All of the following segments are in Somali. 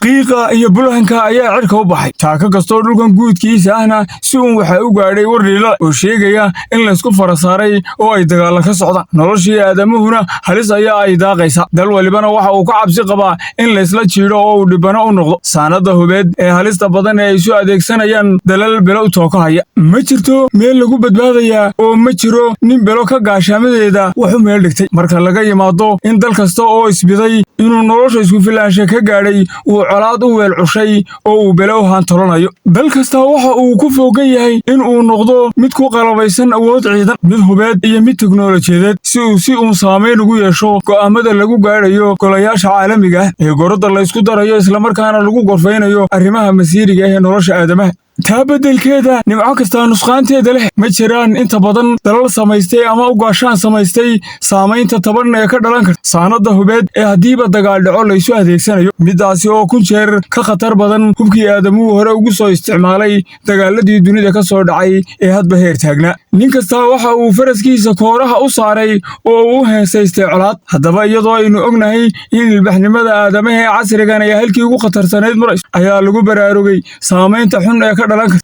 qiiqa iyo bulhanka ayaa cirka u baxay taaka kastoo dhulkan guudkiisa ahna si uun waxaa u gaadhay war dhiila oo sheegaya in laysku fara saaray oo ay dagaalla ka socdaan noloshii aadamuhuna halis ayaa ay daaqaysa dal walibana waxa uu ka cabsi qabaa in laysla jiidho oo uu dhibano u noqdo saanada hubeed ee halista badan ee ay isu adeegsanayaan dalal belo u tookahaya ma jirto meel lagu badbaadayaa oo ma jiro nin belo ka gaashaamadeeda wax u meel dhigtay marka laga yimaado in dal kasta oo isbiday inuu nolosha isku-filaansha ka gaadhay uu colaad u weel cushay oo uu belo u haantalanayo dal kasta waxa uu ku foogan yahay in uu noqdo mid ku qalabaysan awood ciidan mid hubeed iyo mid teknolojiyadeed si uu si uun saamayn ugu yeesho go'aamada lagu gaadhayo golayaasha caalamiga ah ee gorodda laysku darayo islamarkaana lagu gorfaynayo arrimaha masiiriga ah ee nolosha aadamaha taa beddelkeeda nimco kastaa nusqaanteeda leh ma jiraan inta badan dalal samaystay ama u gaashaan samaystay saamaynta taban ee ka dhalan karta saanada hubeed ee haddiiba dagaal dhaco laysu adeegsanayo middaasi oo kun jeer ka khatar badan hubkii aadamuhu hore ugu soo isticmaalay dagaaladii dunida ka soo dhacay ee hadba heer taagnaa nin kastaa waxa uu faraskiisa kooraha u saaray oo uu u heesaystay colaad haddaba iyadoo aynu ognahay in ilbaxnimada aadamaha ee casrigan ay halkii ugu khatarsaneyd marayso ayaa lagu baraarugay saamaynta xun ee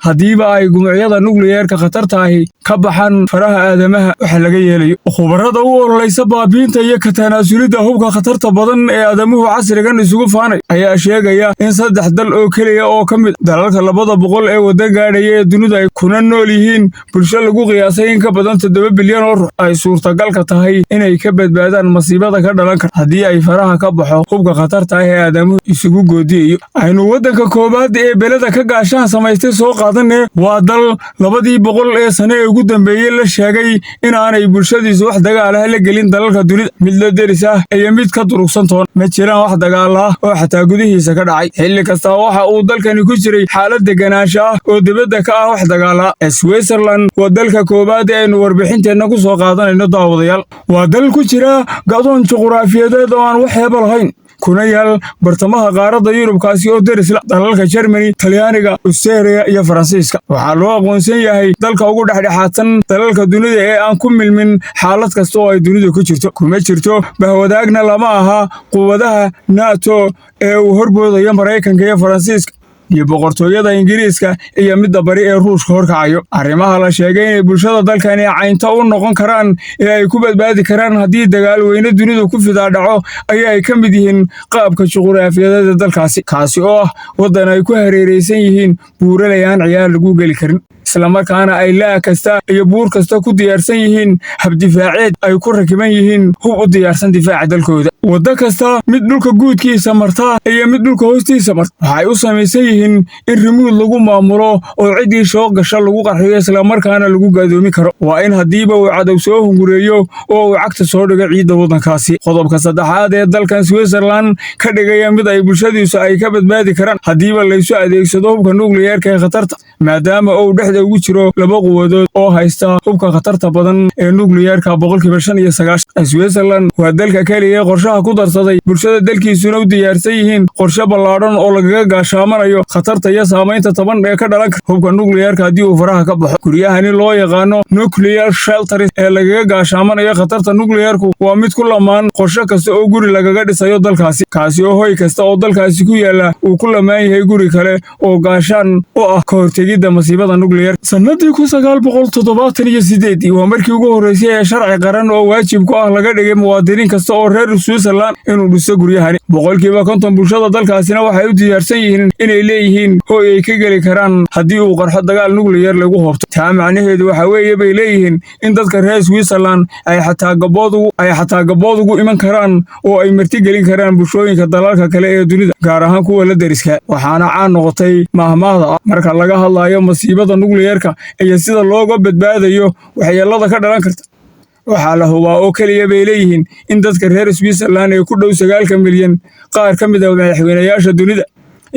haddiiba ay gumucyada nukliyeerka khatarta ahi ka baxaan faraha aadamaha waxa laga yeelayo khubarada u ololaysa baabiinta iyo ka tanaasulidda hubka khatarta badan ee aadamuhu casrigan isugu faanay ayaa sheegaya in 3 dal oo keliya oo ka mid dalalka 200 ee wadda gaadhaya ee dunida ay kuna nool yihiin bulsho lagu qiyaasay in ka badan 7 bilyan oo ruux ay suurtagalka tahay inay ka badbaadaan masiibada ka dhalan karta haddii ay faraha ka baxo hubka khatarta ah ee aadamuhu isugu goodiyayo aynu waddanka koowaad ee beleda ka gaashaan samaystay soo qaadane waa dal 200 ee sane ee ugu dambeeyey la sheegay inaanay bulshadiisu wax dagaal ah la gelin dalalka dunida mid la deris ah iyo mid ka durugsan toon ma jiraan wax dagaal ah oo xataa gudihiisa ka dhacay xilli kasta waxa uu dalkani ku jiray xaalad deganaansho ah oo dibadda ka ah wax dagaal ah Switzerland waa dalka koowaad ee aynu warbixinteenna ku soo qaadanayno daawadayaal waa dal ku jira gadoon juqraafiyadeed oo aan wax heeba lahayn kuna yaal bartamaha qaaradda Yurubkaasi oo derisla dalalka Germany, Talyaaniga, Austria iyo Faransiiska waxaa loo aqoonsan yahay dalka ugu dhexdhexaadsan dalalka dunida ee aan ku milmin xaalad kasta oo ay dunidu ku jirto kuma jirto bahwadaagna lama aha quwadaha NATO ee uu horboodayo Mareykanka iyo Faransiiska iyo boqortooyada Ingiriiska iyo midda bari ee Ruushka horkacayo arrimaha la sheegay in bulshada dalkani caynta u noqon karaan ee ay ku badbaadi karaan haddii dagaal weyne dunidu ku fidaa dhaco ay ka mid yihiin qaabka juqraafiyadeed ee dalkaasi kaasi oo ah waddan ay ku hareeraysan yihiin buuralayaan ciyaar lagu geli karin islamarkaana ay laa kasta iyo buur kasta ku diyaarsan yihiin habdifaaceed ay ku rakiban yihiin hub u diyaarsan difaaca dalkooda wadda kasta mid dhulka guudkiisa marta iyo mid dhulka hoostiisa marta waxay u samaysan yihiin in rimuud lagu maamulo oo ciddii soo gasha lagu qarxiyo islamarkaana lagu gaadoomi karo waa in haddiiba uu cadow soo hungureeyo oo uu cagta soo dhigo ciidda waddankaasi qodobka saddexaad ee dalkan Switzerland ka dhigaya mid ay bulshadiisu ay ka badbaadi karaan haddiiba laysu adeegsado hubka nukliyeerka ee khatarta maadaama uu dhexda ugu jiro 2 quwadood oo haysta hubka khatarta badan ee nukliyeerka 95%. Switzerland waa dalka kaliya qorshaha ku darsaday bulshada dalkiisuna u diyaarsan yihiin qorshe ballaadhan oo lagaga gaashaamanayo khatarta iyo saamaynta taban ee ka dhalan karta hubka nukliyeerka haddii uu faraha ka baxo guryahani loo yaqaano nuclear shelters ee lagaga gaashaamanayo khatarta nukliyeerku waa mid ku lamaan qorshe kasta oo guri lagaga dhisayo dalkaasi kaasi oo hoy kasta oo dalkaasi ku yaala uu ku lamaan yahay guri kale oo gaashaan u ah ka hortegidda masiibada nukliyeerka sanadii 1978 waa markii ugu horeysay ee sharci qaran oo waajib ku ah laga dhigay muwaadiniin kasta oo reer Switzerland inuu dhiso guryahani 50% bulshada dalkaasina waxay u diyaarsan yihiin inay leeyihiin hooy ay ka geli karaan haddii uu qarxo dagaal nukliyeer lagu hoobto taa macnaheedu waxa weeye bay leeyihiin in dadka reer Switzerland ay xataa gabood ugu iman karaan oo ay marti gelin karaan bulshooyinka dalalka kale ee dunida gaar ahaan kuwa la deriska waxaana caan noqotay mahmaahda marka laga hadlayo masiibada nukliyeerka iyo sida looga badbaadayo waxyeelada ka dhalan karta waxaa la hubaa oo kaliya bay leeyihiin in dadka reer Switzerland ee ku dhow 9 milyan qaar ka mid ah madaxweynayaasha dunida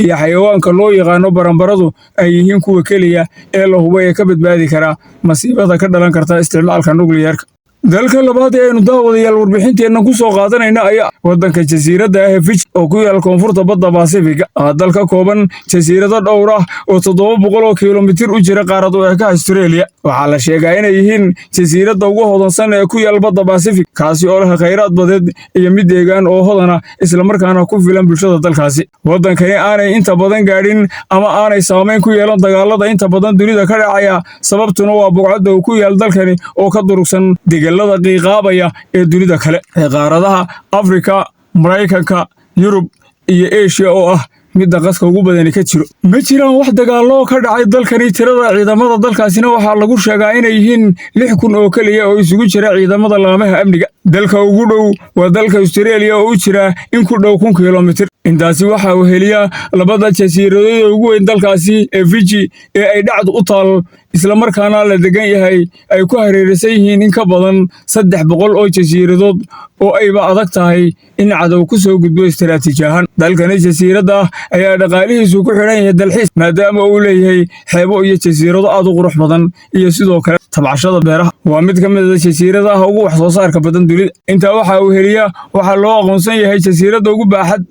iyo xayawaanka loo yaqaano baranbaradu ay yihiin kuwa kaliya ee la hubay ee ka badbaadi kara masiibada ka dhalan karta isticmaalka nukliyeerka dalka labaad ee aynu daawadayaal warbixinteenna ku soo qaadanayna ayaa waddanka jasiiradda ah ee Fiji oo ku yaal koonfurta badda Pacifiga dal ka kooban jasiirado dhowr ah oo 700 kiiloomitir u jira qaarad u eka Australia. waxaa la sheegaa inay yihiin jasiiradda ugu hodansan ee ku yaal badda Pacific, kaasi oo leh kheyraad badeed iyo mid deegaan oo hodana isla markaana ku filan bulshada dalkaasi. waddankani aanay inta badan gaadhin ama aanay saameyn ku yeelan dagaalada inta badan dunida ka dhacaya, sababtuna waa buuqcadda uu ku yaal dalkani oo ka durugsan deegaanada qiiqaabaya ee dunida kale ee qaaradaha Afrika, Mareykanka, Yurub iyo Asia oo ah midda qaska ugu badani ka jiro. ma jiraan wax dagaallo ka dhacay dalkani. tirada ciidamada dalkaasina waxaa lagu sheegaa inay yihiin 6,000 oo keliya oo isugu jira ciidamada laamaha amniga. dalka ugu dhow waa dalka Australia oo u jira in ku dhow 1,000 kiiloomitir. intaasi waxaa uu heliyaa labada jasiiradood ugu weyn dalkaasi ee Fiji ee ay dhacdo u taal isla markaana la degan yahay ay ku hareeraysan yihiin in ka badan 300 oo jasiiradood oo ayba adag tahay in cadow ku soo gudbo istiraatiiji ahaan. dalkani jasiiradda ayaa dhaqaalihiisu ku xidhan yahay dalxiis, maadaama uu leeyahay xeebo iyo jasiirado aad u qurux badan iyo sidoo kale tabcashada beeraha. waa mid ka mid ah jasiiradaha ugu wax soo saarka badan dunida. intaa waxaa uu heliyaa waxaa loo aqoonsan yahay jasiiradda ugu baaxad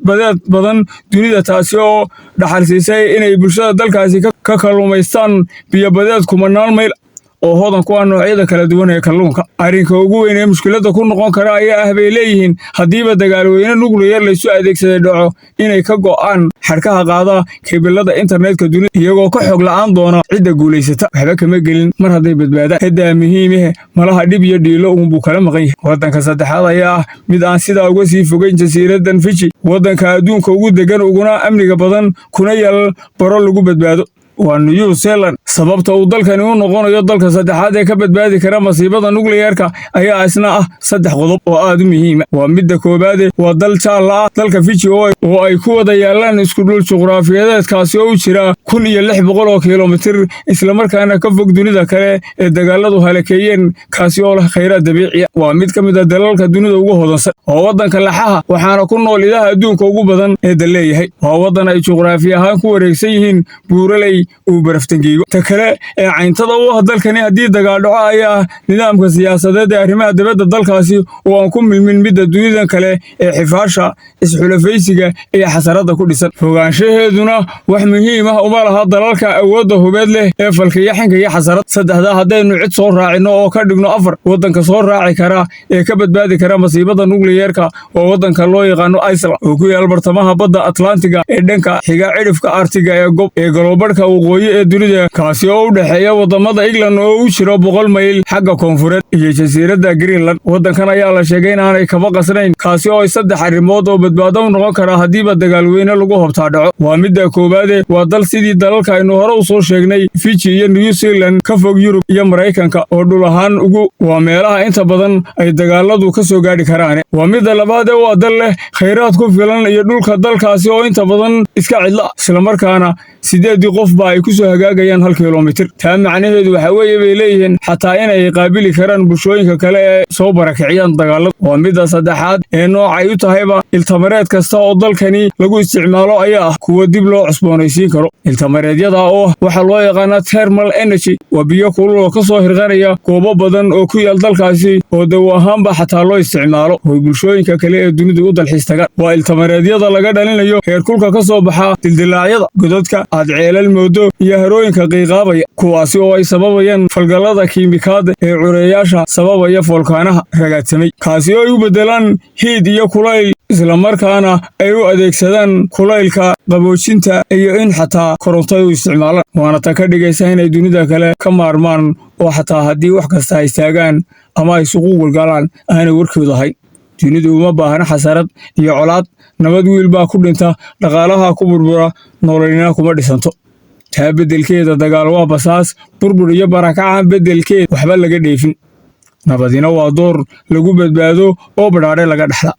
badan dunida, taasi oo dhaxal siisay inay bulshada dalkaasi ka kalluumaystaan biyo badeed kumanaan mayl oo hodan ku ah noocyada kala duwan ee kalluunka. arrinka ugu weyn ee mushkiladda ku noqon kara ayaa ah bay leeyihiin haddiiba dagaalweyne nuclear laysu adeegsaday dhaco inay ka go'aan xadhkaha qaada kebilada internetka dunida, iyagoo ka xog la'aan doona cidda guulaysata. waxba kama gelin mar hadday badbaadaan. ciddaa muhiimah malaha dhib iyo dhiilo uunbuu kala maqan yahay. waddanka saddexaad ayaa ah mid aan sidaa uga sii fogeyn jasiiraddan Fiji, waddanka adduunka ugu degan uguna amniga badan kuna yaal baro lagu badbaado waa New Zealand. sababta uu dalkani u noqonayo dalka saddexaad ee ka badbaadi kara masiibada nuclear-ka ayaa isna ah 3 qodob oo aad u muhiim ah. waa midda koobaad waa dal jaalla ah dalka Fiji oo ay ku wada yaalaan isku dhul juqraafiyeedkaasi oo u jira 1,600 oo kiiloomitir isla markaana ka fog dunida kale ee dagaaladu halakeeyeen, kaasi oo leh kheyraad dabiici ah. waa mid ka mid ah dalalka dunida ugu hodansan oo waddanka laxaha waxaana ku nool idaha adduunka ugu badan ee dal leeyahay. waa waddan ay juqraafi ahaan ku wareegsan yihiin buuraley uu baraftangeego. ta kale ee cayntada u ah dalkani haddii dagaal dhaco ayaa ah nidaamka siyaasadeed ee arrimaha dibadda dalkaasi oo aan ku milmin midda dunida kale ee xifaasha, isxulafaysiga iyo xasaradda ku dhisan. fogaanshaheeduna wax muhiim ah uma laha dalalka awoodda hubeed leh ee falkiyaxanka iyo xasarad. saddexdaa haddaynu cid soo raacino oo ka dhigno 4, waddanka soo raaci kara ee ka badbaadi kara masiibada nuclear-ka waa waddanka loo yaqaano Iceland oo ku yaal bartamaha badda Atlantiga ee dhanka xiga cidhifka Arctic ee galoobarka waqooyi ee dunida, kaasi oo u dhexeeya wadamada England oo u jiro 100 mayl xagga koonfureed iyo jasiiradda Greenland. waddankan ayaa la sheegay in aanay kaba qasnayn, kaasi oo ay 3 arrimood oo badbaado u noqon kara haddiiba dagaalweyne lagu hobtaa dhaco. waa midda koobaad waa dal sidii dalalka aynu hore u soo sheegnay Fiji iyo New Zealand ka fog Yurub iyo Mareykanka oo dhul ahaan waa meelaha inta badan ay dagaaladu ka soo gaadhi karaan. waa midda labaad waa dal leh kheyraad ku filan iyo dhulka dalkaasi oo inta badan iska cidla, isla markaana 8 qof ba ay ku soo hagaagayaan 1 kiiloomitir. taa macnaheedu waxa weeye bay leeyihiin xataa inay qaabili karaan bulshooyinka kale ee soo barakiciyaan dagaalada. waa midda saddexaad ee noocay u tahayba iltamareed kasta oo dalkani lagu isticmaalo ayaa ah kuwa dib loo cusboonaysiin karo. iltamareedyada oo waxa loo yaqaana thermal energy waa biyo kulul oo ka soo hirqanaya goobo badan oo ku yaal dalkaasi oo dawo ahaanba xataa loo isticmaalo oo bulshooyinka kale ee dunida u dalxiis tagaan. waa iltamareedyada laga dhalinayo heerkulka ka soo baxa dildilaacyada, godadka ceelal moodo iyo harooyinka qiiqaabaya, kuwaasi oo ay sababayaan falgallada kiimikaada ee cureyaasha sababaya foolkaanaha ragaadsamay, kaasi oo ay u beddelaan hiid iyo kulayl isla markaana ay u adeegsadaan kulaylka qaboojinta iyo in xataa koronto u isticmaalaan. waana ta ka dhigaysa inay dunida kale ka maarmaan oo xataa haddii wax kasta ay istaagaan ama ay suuq u galgalaan aanay warkooda ahayn. dunidu uma baahna xasarad iyo colaad. nabad wiil baa ku dhinta, dhaqaalaha ku burbura, nololina kuma dhisanto. taa beddelkeeda dagaal waa basaas, burbur iyo barakaca beddelkeed waxba laga dheefin. nabadina waa door lagu badbaado oo badhaadhe laga dhaxla.